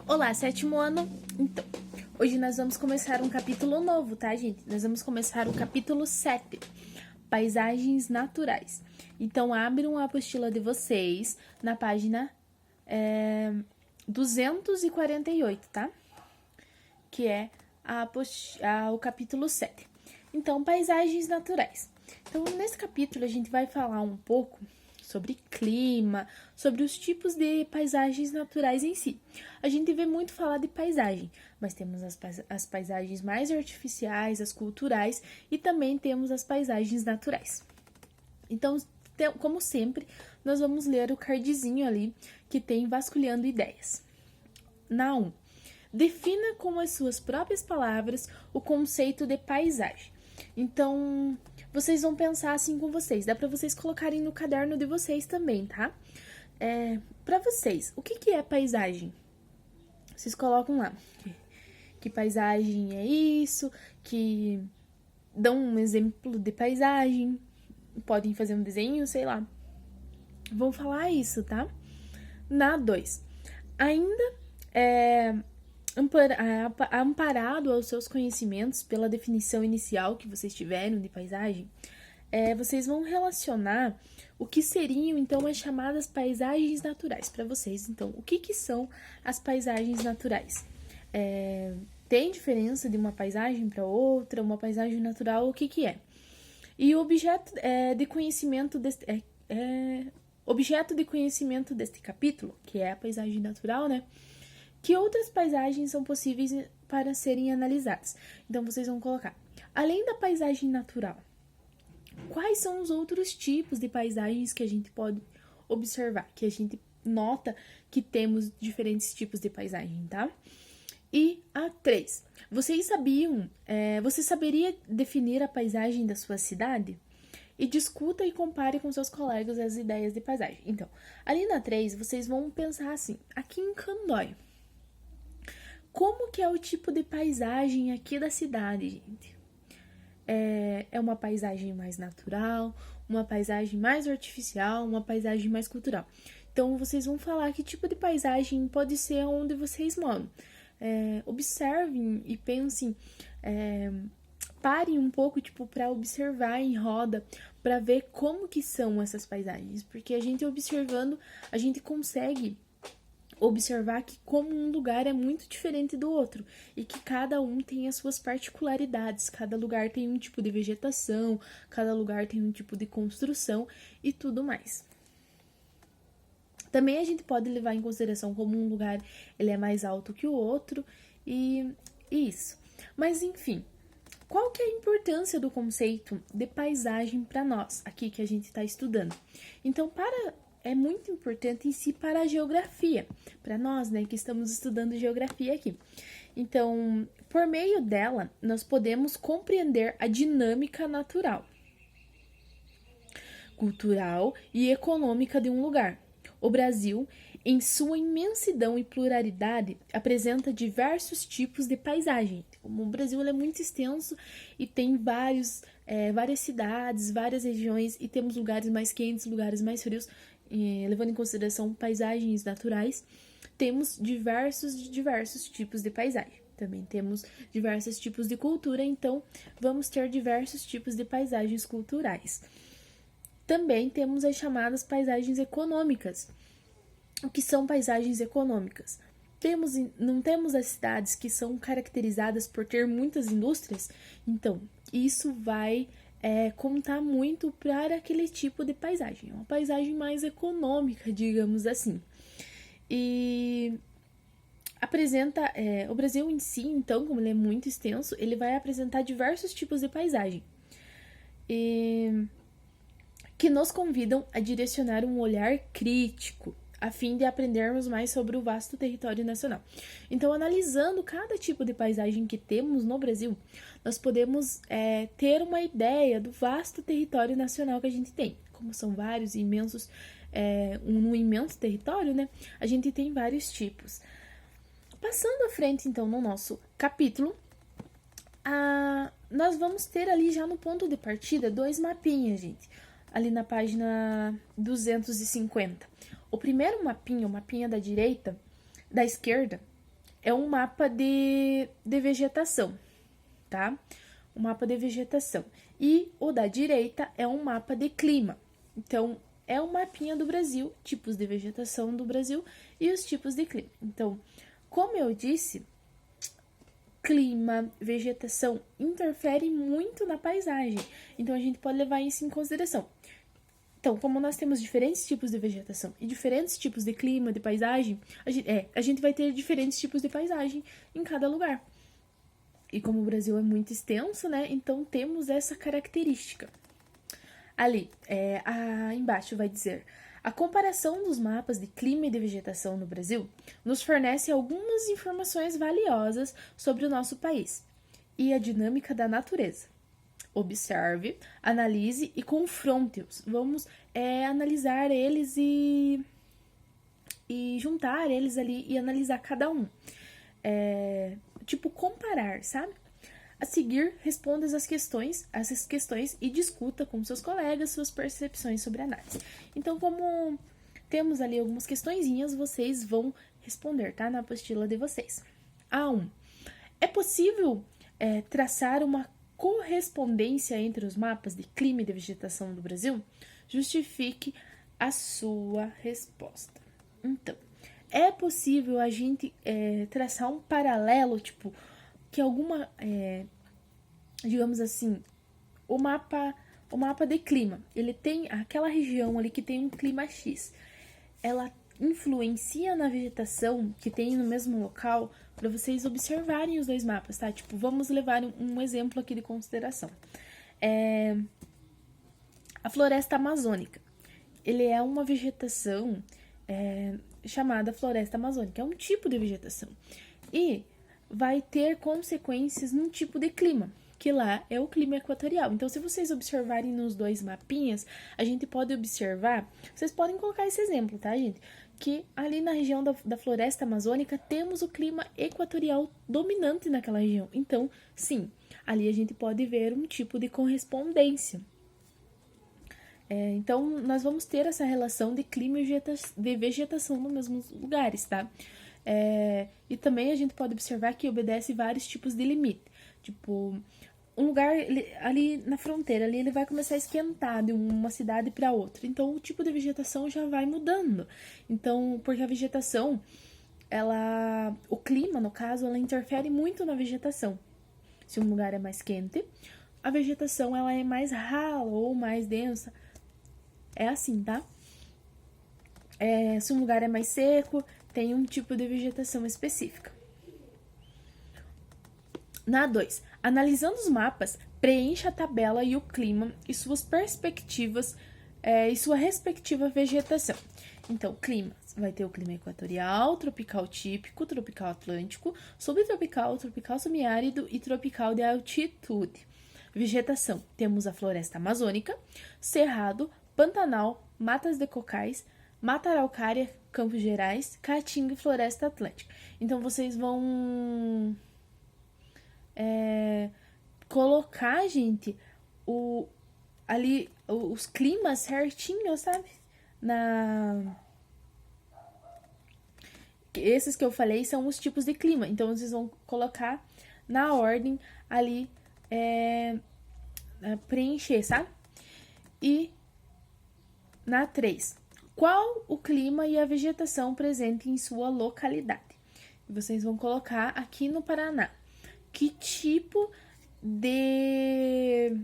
Olá, sétimo ano. Então, hoje nós vamos começar um capítulo novo, tá, gente? Nós vamos começar o capítulo 7, Paisagens Naturais. Então, abram a apostila de vocês na página 248, tá? Que é o capítulo 7. Então, Paisagens Naturais. Então, nesse capítulo, a gente vai falar um pouco sobre clima, sobre os tipos de paisagens naturais em si. A gente vê muito falar de paisagem, mas temos as paisagens mais artificiais, as culturais e também temos as paisagens naturais. Então, como sempre, nós vamos ler o cardzinho ali que tem Vasculhando Ideias. Na 1. Defina com as suas próprias palavras o conceito de paisagem. Então, vocês vão pensar assim com vocês. Dá para vocês colocarem no caderno de vocês também, tá? Para vocês, o que é paisagem? Vocês colocam lá. Que paisagem é isso? Que dão um exemplo de paisagem. Podem fazer um desenho, sei lá. Vão falar isso, tá? Na 2. Ainda amparado aos seus conhecimentos pela definição inicial que vocês tiveram de paisagem, vocês vão relacionar o que seriam, então, as chamadas paisagens naturais para vocês. Então, o que são as paisagens naturais? Tem diferença de uma paisagem para outra? Uma paisagem natural, o que é? E o objeto de conhecimento objeto de conhecimento deste capítulo, que é a paisagem natural, né? Que outras paisagens são possíveis para serem analisadas? Então, vocês vão colocar, além da paisagem natural, quais são os outros tipos de paisagens que a gente pode observar? Que a gente nota que temos diferentes tipos de paisagem, tá? E a 3. Você saberia definir a paisagem da sua cidade? E discuta e compare com seus colegas as ideias de paisagem. Então, ali na 3, vocês vão pensar assim, aqui em Candói, como que é o tipo de paisagem aqui da cidade, gente? É uma paisagem mais natural, uma paisagem mais artificial, uma paisagem mais cultural. Então, vocês vão falar que tipo de paisagem pode ser onde vocês moram. Observem e pensem, parem um pouco, para observar em roda, para ver como que são essas paisagens. Porque a gente observando, a gente consegue observar que como um lugar é muito diferente do outro e que cada um tem as suas particularidades, cada lugar tem um tipo de vegetação, cada lugar tem um tipo de construção e tudo mais. Também a gente pode levar em consideração como um lugar ele é mais alto que o outro e isso. Mas enfim, qual que é a importância do conceito de paisagem para nós, aqui que a gente está estudando? Então, é muito importante em si para a geografia, para nós, né, que estamos estudando geografia aqui. Então, por meio dela, nós podemos compreender a dinâmica natural, cultural e econômica de um lugar. O Brasil, em sua imensidão e pluralidade, apresenta diversos tipos de paisagem. Como o Brasil é muito extenso e tem várias cidades, várias regiões, e temos lugares mais quentes, lugares mais frios, levando em consideração paisagens naturais, temos diversos tipos de paisagem. Também temos diversos tipos de cultura, então vamos ter diversos tipos de paisagens culturais. Também temos as chamadas paisagens econômicas. O que são paisagens econômicas? Não temos as cidades que são caracterizadas por ter muitas indústrias? Então, isso vai contar muito para aquele tipo de paisagem. Uma paisagem mais econômica, digamos assim. E apresenta o Brasil em si, então, como ele é muito extenso, ele vai apresentar diversos tipos de paisagem. Que nos convidam a direcionar um olhar crítico, a fim de aprendermos mais sobre o vasto território nacional. Então, analisando cada tipo de paisagem que temos no Brasil, nós podemos ter uma ideia do vasto território nacional que a gente tem. Como são vários imensos, um imenso território, né? A gente tem vários tipos. Passando à frente, então, no nosso capítulo, nós vamos ter ali já no ponto de partida 2 mapinhas, gente. Ali na página 250. O primeiro mapinha, o mapinha da esquerda, é um mapa de vegetação, tá? Um mapa de vegetação. E o da direita é um mapa de clima. Então, é um mapinha do Brasil, tipos de vegetação do Brasil e os tipos de clima. Então, como eu disse, clima, vegetação interfere muito na paisagem. Então, a gente pode levar isso em consideração. Então, como nós temos diferentes tipos de vegetação e diferentes tipos de clima, de paisagem, a gente vai ter diferentes tipos de paisagem em cada lugar. E como o Brasil é muito extenso, né? Então temos essa característica. Ali, embaixo vai dizer: a comparação dos mapas de clima e de vegetação no Brasil nos fornece algumas informações valiosas sobre o nosso país e a dinâmica da natureza. Observe, analise e confronte-os. Vamos analisar eles e juntar eles ali e analisar cada um. Tipo, comparar, sabe? A seguir, responda essas questões e discuta com seus colegas suas percepções sobre a análise. Então, como temos ali algumas questõezinhas, vocês vão responder, tá? Na apostila de vocês. A1. É possível traçar uma correspondência entre os mapas de clima e de vegetação do Brasil? Justifique a sua resposta. Então, é possível a gente traçar um paralelo, tipo, que alguma, digamos assim, o mapa de clima, ele tem aquela região ali que tem um clima X, ela influencia na vegetação que tem no mesmo local, para vocês observarem os dois mapas, tá? Tipo, vamos levar um exemplo aqui de consideração. A floresta amazônica, ele é uma vegetação chamada floresta amazônica, é um tipo de vegetação. E vai ter consequências num tipo de clima, que lá é o clima equatorial. Então, se vocês observarem nos dois mapinhas, a gente pode observar, vocês podem colocar esse exemplo, tá, gente? Que ali na região da floresta amazônica temos o clima equatorial dominante naquela região. Então, sim, ali a gente pode ver um tipo de correspondência. Então, nós vamos ter essa relação de clima e de vegetação nos mesmos lugares, tá? E também a gente pode observar que obedece vários tipos de limite. Tipo, um lugar ali na fronteira, ali ele vai começar a esquentar de uma cidade para outra. Então, o tipo de vegetação já vai mudando. Então, porque a vegetação, o clima, no caso, ela interfere muito na vegetação. Se um lugar é mais quente, a vegetação ela é mais rala ou mais densa. É assim, tá? Se um lugar é mais seco, tem um tipo de vegetação específica. Na 2, analisando os mapas, preencha a tabela e o clima e suas perspectivas e sua respectiva vegetação. Então, clima, vai ter o clima equatorial, tropical típico, tropical atlântico, subtropical, tropical semiárido e tropical de altitude. Vegetação, temos a floresta amazônica, cerrado, pantanal, matas de cocais, mata araucária, Campos Gerais, caatinga e floresta atlântica. Então, vocês vão colocar, gente, ali os climas certinhos, sabe? Esses que eu falei são os tipos de clima. Então, vocês vão colocar na ordem ali, preencher, sabe? E na 3, qual o clima e a vegetação presente em sua localidade? Vocês vão colocar aqui no Paraná. Que tipo de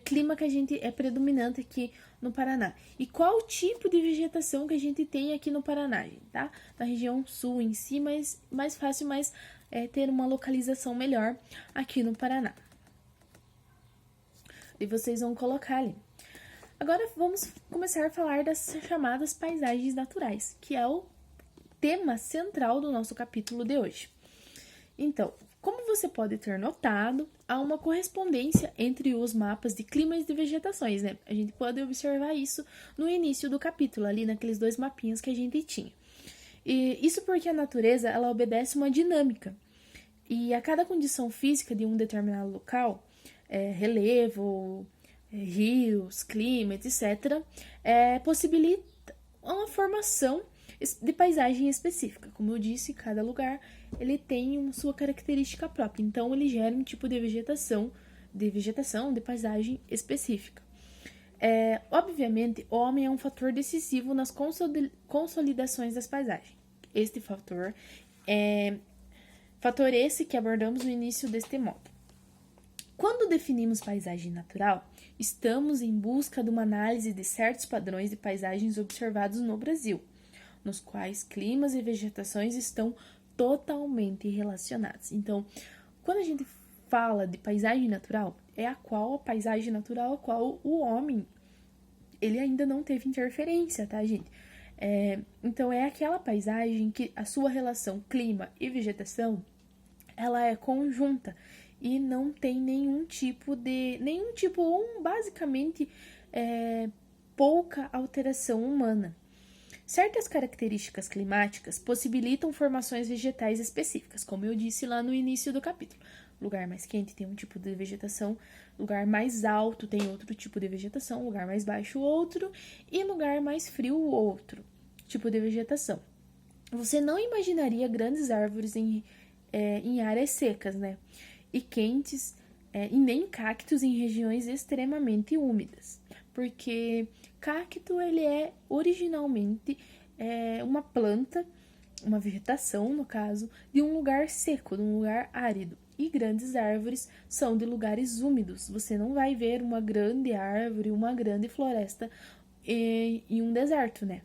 clima que a gente é predominante aqui no Paraná? E qual o tipo de vegetação que a gente tem aqui no Paraná, tá? Na região sul em si, mas mais fácil, ter uma localização melhor aqui no Paraná. E vocês vão colocar ali. Agora vamos começar a falar das chamadas paisagens naturais, que é o tema central do nosso capítulo de hoje. Então, como você pode ter notado, há uma correspondência entre os mapas de climas e de vegetações, né? A gente pode observar isso no início do capítulo, ali naqueles dois mapinhas que a gente tinha. E isso porque a natureza, ela obedece uma dinâmica. E a cada condição física de um determinado local, relevo, rios, clima, etc., possibilita uma formação de paisagem específica. Como eu disse, cada lugar ele tem uma sua característica própria, então ele gera um tipo de vegetação, de paisagem específica. Obviamente, o homem é um fator decisivo nas consolidações das paisagens. Este fator fator esse que abordamos no início deste módulo. Quando definimos paisagem natural, estamos em busca de uma análise de certos padrões de paisagens observados no Brasil, nos quais climas e vegetações estão totalmente relacionados. Então, quando a gente fala de paisagem natural, é a paisagem natural a qual o homem ele ainda não teve interferência, tá, gente? Então, é aquela paisagem que a sua relação clima e vegetação, ela é conjunta e não tem basicamente, pouca alteração humana. Certas características climáticas possibilitam formações vegetais específicas, como eu disse lá no início do capítulo. Lugar mais quente tem um tipo de vegetação, lugar mais alto tem outro tipo de vegetação, lugar mais baixo outro, e lugar mais frio outro tipo de vegetação. Você não imaginaria grandes árvores em áreas secas, né? E quentes, e nem cactos em regiões extremamente úmidas, porque cacto ele é originalmente uma planta, uma vegetação no caso, de um lugar seco, de um lugar árido, e grandes árvores são de lugares úmidos. Você não vai ver uma grande árvore, uma grande floresta em um deserto, né?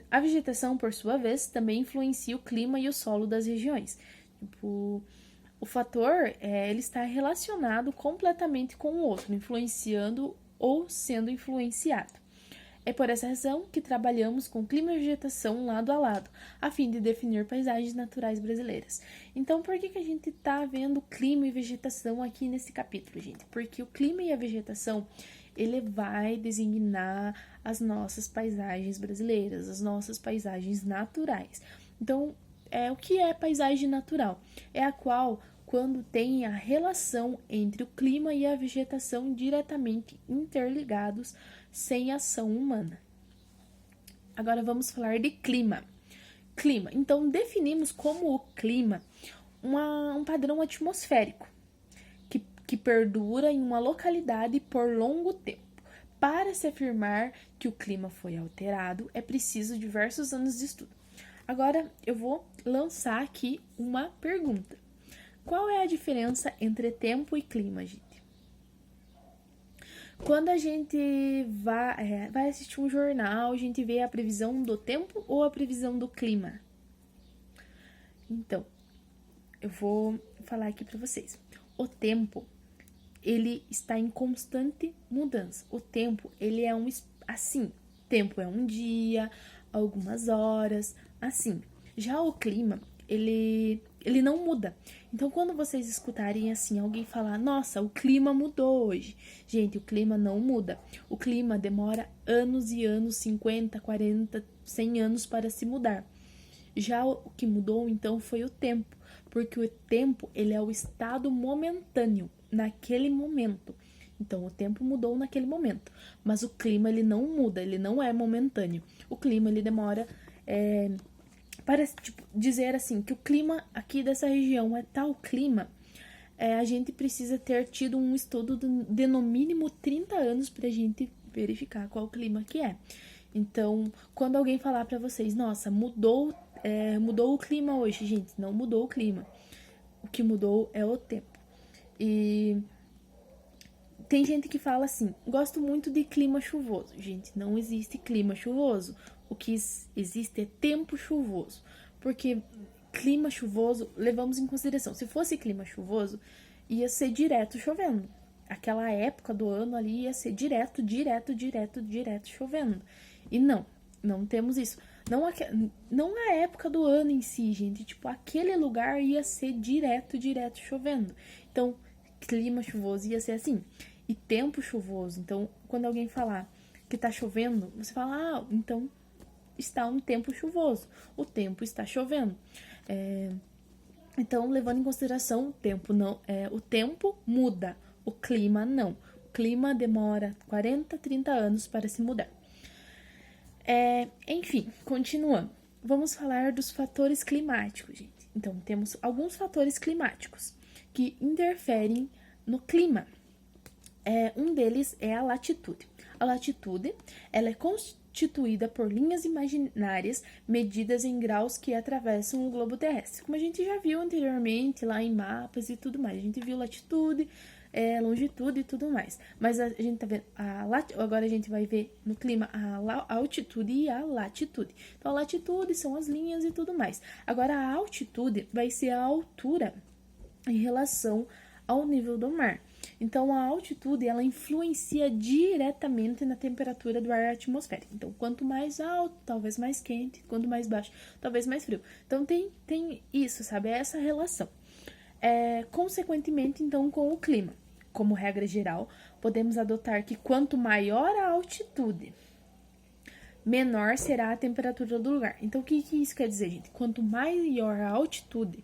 A vegetação, por sua vez, também influencia o clima e o solo das regiões. Tipo, o fator ele está relacionado completamente com o outro, influenciando ou sendo influenciado. É por essa razão que trabalhamos com clima e vegetação lado a lado, a fim de definir paisagens naturais brasileiras. Então, por que a gente está vendo clima e vegetação aqui nesse capítulo, gente? Porque o clima e a vegetação, ele vai designar as nossas paisagens brasileiras, as nossas paisagens naturais. Então, o que é paisagem natural? É a qual, quando tem a relação entre o clima e a vegetação diretamente interligados, sem ação humana. Agora vamos falar de clima. Clima. Então, definimos como o clima um padrão atmosférico que perdura em uma localidade por longo tempo. Para se afirmar que o clima foi alterado, é preciso diversos anos de estudo. Agora, eu vou lançar aqui uma pergunta. Qual é a diferença entre tempo e clima, gente? Quando a gente vai assistir um jornal, a gente vê a previsão do tempo ou a previsão do clima? Então, eu vou falar aqui para vocês. O tempo, ele está em constante mudança. O tempo, ele é assim. Tempo é um dia, algumas horas, assim. Já o clima, ele não muda. Então, quando vocês escutarem assim, alguém falar, nossa, o clima mudou hoje. Gente, o clima não muda. O clima demora anos e anos, 50, 40, 100 anos para se mudar. Já o que mudou, então, foi o tempo. Porque o tempo, ele é o estado momentâneo, naquele momento. Então, o tempo mudou naquele momento. Mas o clima, ele não muda, ele não é momentâneo. O clima, ele demora... para dizer assim, que o clima aqui dessa região é tal clima, a gente precisa ter tido um estudo de no mínimo 30 anos para a gente verificar qual clima que é. Então, quando alguém falar para vocês, nossa, mudou o clima hoje, gente, não mudou o clima. O que mudou é o tempo. E tem gente que fala assim, gosto muito de clima chuvoso. Gente, não existe clima chuvoso. O que existe é tempo chuvoso. Porque clima chuvoso, levamos em consideração, se fosse clima chuvoso, ia ser direto chovendo. Aquela época do ano ali ia ser direto chovendo. E não temos isso. Não a época do ano em si, gente. Tipo, aquele lugar ia ser direto chovendo. Então, clima chuvoso ia ser assim. E tempo chuvoso. Então, quando alguém falar que tá chovendo, você fala, então está um tempo chuvoso. O tempo está chovendo. Então, levando em consideração o tempo, o tempo muda, o clima não. O clima demora 40, 30 anos para se mudar. Enfim, continuando. Vamos falar dos fatores climáticos, gente. Então, temos alguns fatores climáticos que interferem no clima. Um deles é a latitude. A latitude, ela é constituída por linhas imaginárias medidas em graus que atravessam o globo terrestre. Como a gente já viu anteriormente lá em mapas e tudo mais. A gente viu latitude, longitude e tudo mais. Mas a gente tá vendo agora a gente vai ver no clima a altitude e a latitude. Então, a latitude são as linhas e tudo mais. Agora, a altitude vai ser a altura em relação ao nível do mar. Então, a altitude, ela influencia diretamente na temperatura do ar atmosférico. Então, quanto mais alto, talvez mais quente. Quanto mais baixo, talvez mais frio. Então, tem isso, sabe? É essa relação. Consequentemente, então, com o clima. Como regra geral, podemos adotar que quanto maior a altitude, menor será a temperatura do lugar. Então, o que isso quer dizer, gente? Quanto maior a altitude,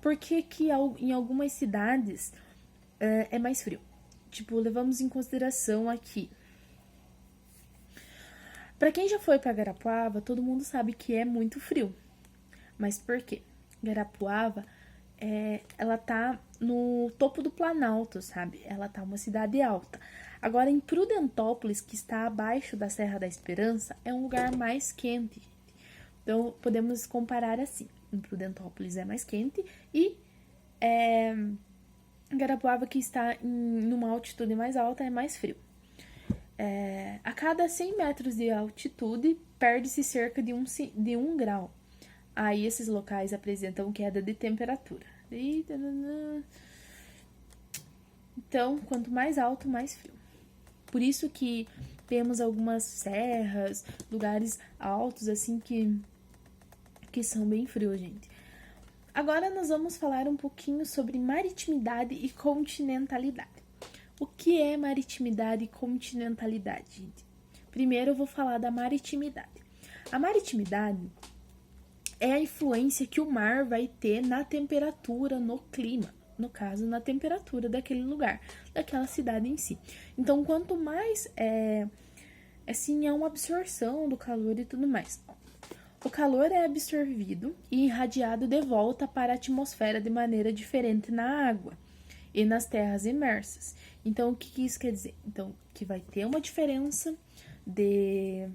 por que em algumas cidades é mais frio? Tipo, levamos em consideração aqui. Para quem já foi para Guarapuava, todo mundo sabe que é muito frio. Mas por quê? Guarapuava, ela tá no topo do Planalto, sabe? Ela tá uma cidade alta. Agora, em Prudentópolis, que está abaixo da Serra da Esperança, é um lugar mais quente, gente. Então, podemos comparar assim. Em Prudentópolis é mais quente e Guarapuava, que está em uma altitude mais alta, é mais frio. A cada 100 metros de altitude, perde-se cerca de 1 grau. Aí, esses locais apresentam queda de temperatura. Então, quanto mais alto, mais frio. Por isso que temos algumas serras, lugares altos, assim, que são bem frios, gente. Agora nós vamos falar um pouquinho sobre maritimidade e continentalidade. O que é maritimidade e continentalidade, gente? Primeiro eu vou falar da maritimidade. A maritimidade é a influência que o mar vai ter na temperatura, no clima. No caso, na temperatura daquele lugar, daquela cidade em si. Então, quanto mais é uma absorção do calor e tudo mais. O calor é absorvido e irradiado de volta para a atmosfera de maneira diferente na água e nas terras imersas. Então, o que isso quer dizer? Então, que vai ter uma diferença de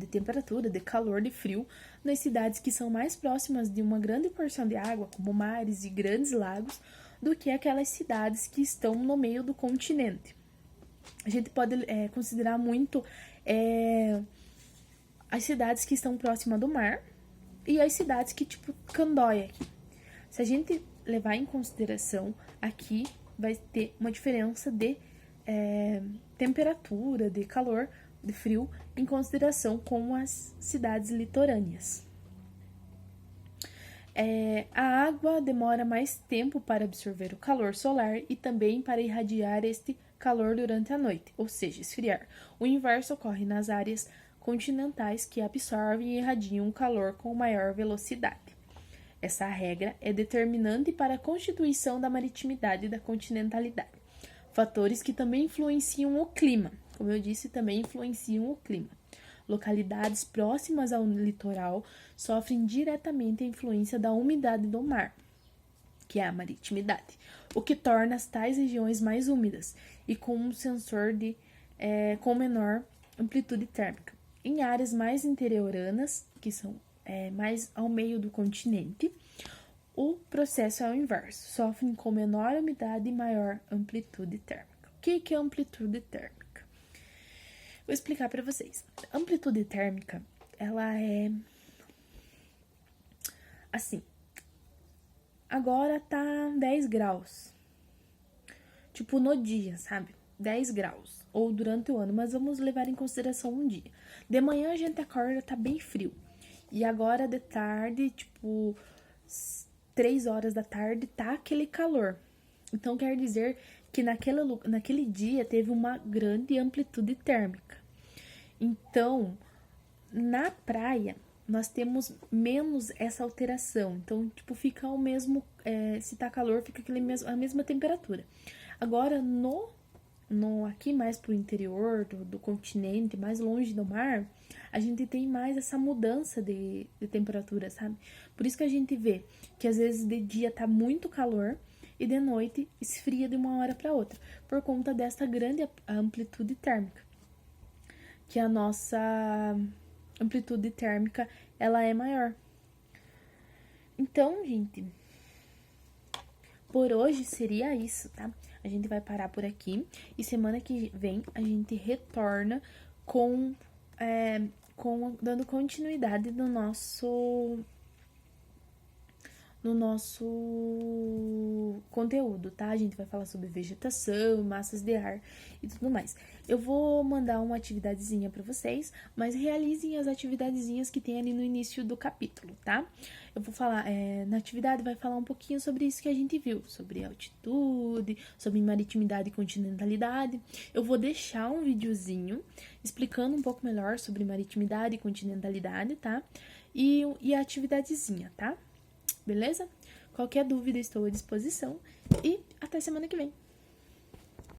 temperatura, de calor, de frio, nas cidades que são mais próximas de uma grande porção de água, como mares e grandes lagos, do que aquelas cidades que estão no meio do continente. A gente pode considerar muito as cidades que estão próximas do mar e as cidades que, tipo, Candóia aqui. Se a gente levar em consideração, aqui vai ter uma diferença de temperatura, de calor, de frio, em consideração com as cidades litorâneas. A água demora mais tempo para absorver o calor solar e também para irradiar este calor durante a noite, ou seja, esfriar. O inverso ocorre nas áreas continentais, que absorvem e irradiam o calor com maior velocidade. Essa regra é determinante para a constituição da maritimidade e da continentalidade. Fatores que também influenciam o clima. Como eu disse, também influenciam o clima. Localidades próximas ao litoral sofrem diretamente a influência da umidade do mar, que é a maritimidade, o que torna as tais regiões mais úmidas e com um sensor com menor amplitude térmica. Em áreas mais interioranas, que são mais ao meio do continente, o processo é o inverso, sofrem com menor umidade e maior amplitude térmica. O que é amplitude térmica? Vou explicar para vocês. A amplitude térmica, ela é assim. Agora tá 10 graus. Tipo, no dia, sabe? 10 graus. Ou durante o ano, mas vamos levar em consideração um dia. De manhã a gente acorda, tá bem frio. E agora de tarde, tipo, 3 horas da tarde, tá aquele calor. Então, quer dizer que naquele dia teve uma grande amplitude térmica. Então, na praia, nós temos menos essa alteração. Então, tipo, fica o mesmo, se tá calor, fica a mesma temperatura. Agora, no aqui mais pro interior do continente, mais longe do mar, a gente tem mais essa mudança de temperatura, sabe? Por isso que a gente vê que às vezes de dia tá muito calor e de noite esfria de uma hora para outra, por conta dessa grande amplitude térmica. Que a nossa amplitude térmica, ela é maior. Então, gente, por hoje seria isso, tá? A gente vai parar por aqui e semana que vem a gente retorna dando continuidade no nosso conteúdo, tá? A gente vai falar sobre vegetação, massas de ar e tudo mais. Eu vou mandar uma atividadezinha para vocês, mas realizem as atividadezinhas que tem ali no início do capítulo, tá? Eu vou falar, na atividade vai falar um pouquinho sobre isso que a gente viu, sobre altitude, sobre maritimidade e continentalidade. Eu vou deixar um videozinho explicando um pouco melhor sobre maritimidade e continentalidade, tá? E a atividadezinha, tá? Beleza? Qualquer dúvida, estou à disposição. E até semana que vem.